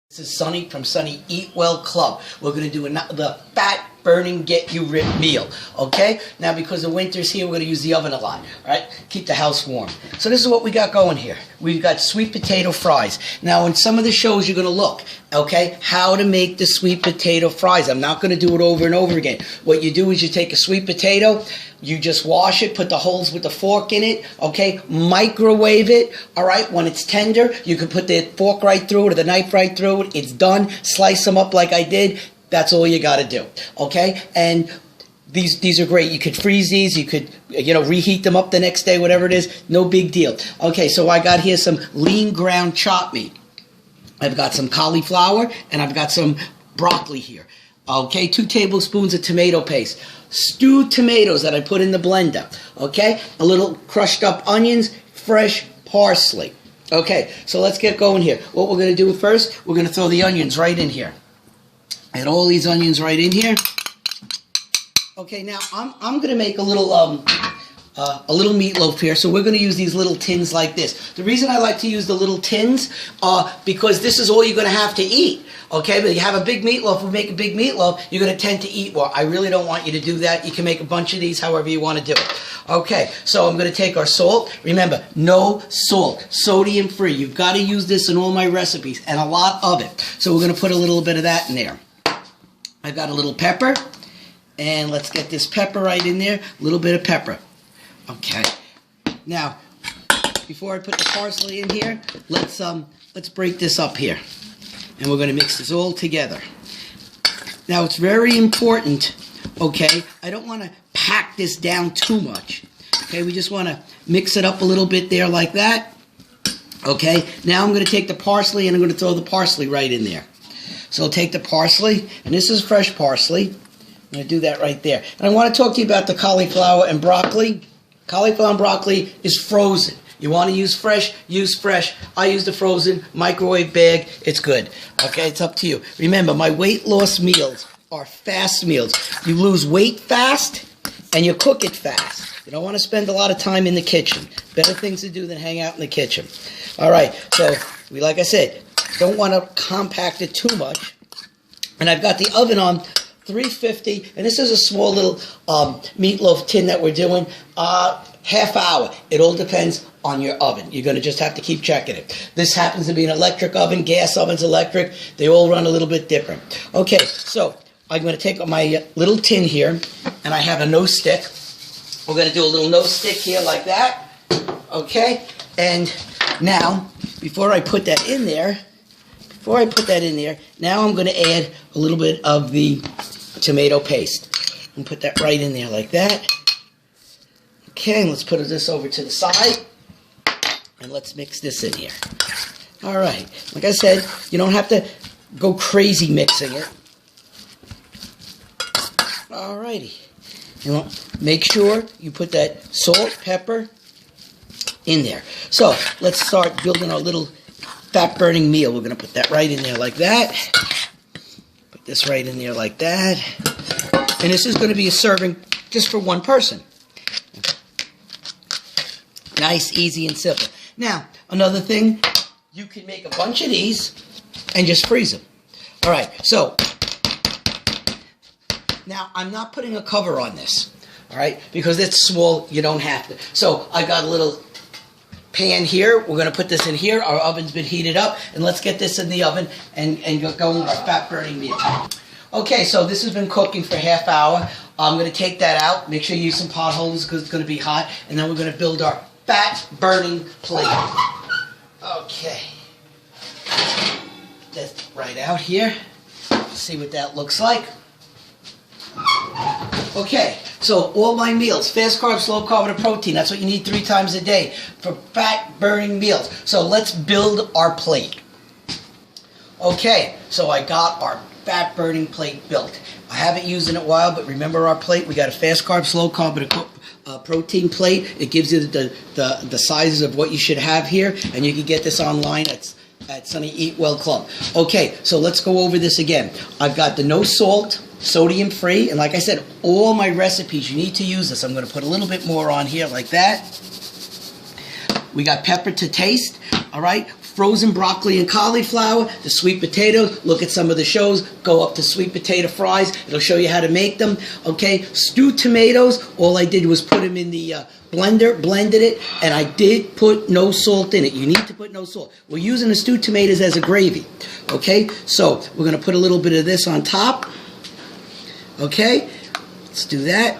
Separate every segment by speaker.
Speaker 1: This is Sonny from Sonny Eat Well Club. We're going to do the fat burning get you ripped meal. Okay? Now because the winter's here, we're going to use the oven a lot. Alright? Keep the house warm. So this is what we got going here. We've got sweet potato fries. Now in some of the shows you're going to look, okay, how to make the sweet potato fries. I'm not going to do it over and over again. What you do is you take a sweet potato, you just wash it, put the holes with the fork in it, okay, microwave it, alright, when it's tender, you can put the fork right through it or the knife right through it, it's done, slice them up like I did, that's all you gotta do, okay, and these are great, you could freeze these, you could, reheat them up the next day, whatever it is, no big deal. Okay, so I got here some lean ground chopped meat, I've got some cauliflower, and I've got some broccoli here. Okay, 2 tablespoons of tomato paste. Stewed tomatoes that I put in the blender. Okay, a little crushed up onions, fresh parsley. Okay, so let's get going here. What we're going to do first, we're going to throw the onions right in here. And all these onions right in here. Okay, now I'm going to make a little meatloaf here, so we're going to use these little tins like this. The reason I like to use the little tins, because this is all you're going to have to eat. Okay, but you have a big meatloaf, we make a big meatloaf, you're going to tend to eat more. I really don't want you to do that. You can make a bunch of these however you want to do it. Okay, so I'm going to take our salt. Remember, no salt, sodium free. You've got to use this in all my recipes, and a lot of it. So we're going to put a little bit of that in there. I've got a little pepper, and let's get this pepper right in there. A little bit of pepper. Okay, now, before I put the parsley in here, let's break this up here. And we're going to mix this all together. Now, it's very important, okay, I don't want to pack this down too much. Okay, we just want to mix it up a little bit there like that. Okay, now I'm going to take the parsley and I'm going to throw the parsley right in there. So I'll take the parsley, and this is fresh parsley. I'm going to do that right there. And I want to talk to you about the cauliflower and broccoli. Cauliflower and broccoli is frozen. You want to use fresh, use fresh. I use the frozen microwave bag. It's good. Okay, it's up to you. Remember, my weight loss meals are fast meals. You lose weight fast, and you cook it fast. You don't want to spend a lot of time in the kitchen. Better things to do than hang out in the kitchen. All right, so like I said, don't want to compact it too much. And I've got the oven on 350, and this is a small little meatloaf tin that we're doing. Half hour. It all depends on your oven. You're going to just have to keep checking it. This happens to be an electric oven. Gas ovens, electric. They all run a little bit different. Okay, so I'm going to take my little tin here, and I have a no stick. We're going to do a little no stick here like that. Okay, and now, before I put that in there, now I'm going to add a little bit of the tomato paste. And put that right in there like that. Okay, let's put this over to the side, and let's mix this in here. All right, like I said, you don't have to go crazy mixing it. All righty. Make sure you put that salt, pepper in there. So let's start building our little fat-burning meal. We're going to put that right in there like that. Put this right in there like that. And this is going to be a serving just for one person. Nice, easy, and simple. Now, another thing, you can make a bunch of these and just freeze them. All right, so now I'm not putting a cover on this, all right, because it's small, you don't have to. So I got a little pan here. We're going to put this in here. Our oven's been heated up, and let's get this in the oven and get going with our fat-burning meal. Okay, so this has been cooking for half hour. I'm going to take that out. Make sure you use some potholders because it's going to be hot, and then we're going to build our fat-burning plate. Okay. That's right out here. See what that looks like. Okay, so all my meals, fast carb, slow carb, and protein. That's what you need 3 times a day for fat-burning meals. So let's build our plate. Okay, so I got our fat-burning plate built. I haven't used it in a while, but remember our plate? We got a fast carb, slow carb, and a protein plate. It gives you the sizes of what you should have here, and you can get this online at Sonny Eat Well Club. Okay, so let's go over this again. I've got the no salt, sodium free, and like I said, all my recipes, you need to use this. I'm going to put a little bit more on here like that. We got pepper to taste, all right? frozen broccoli and cauliflower, the sweet potatoes. Look at some of the shows. Go up to sweet potato fries. It'll show you how to make them. Okay, stewed tomatoes. All I did was put them in the blender, blended it, and I did put no salt in it. You need to put no salt. We're using the stewed tomatoes as a gravy. Okay, so we're going to put a little bit of this on top. Okay, let's do that.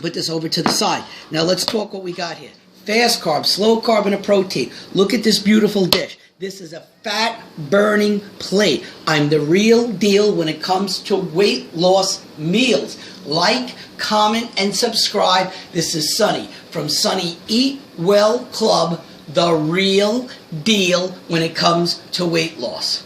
Speaker 1: Put this over to the side. Now let's talk what we got here. Fast carb, slow carb, and a protein. Look at this beautiful dish. This is a fat-burning plate. I'm the real deal when it comes to weight loss meals. Like, comment, and subscribe. This is Sonny from Sonny Eat Well Club, the real deal when it comes to weight loss.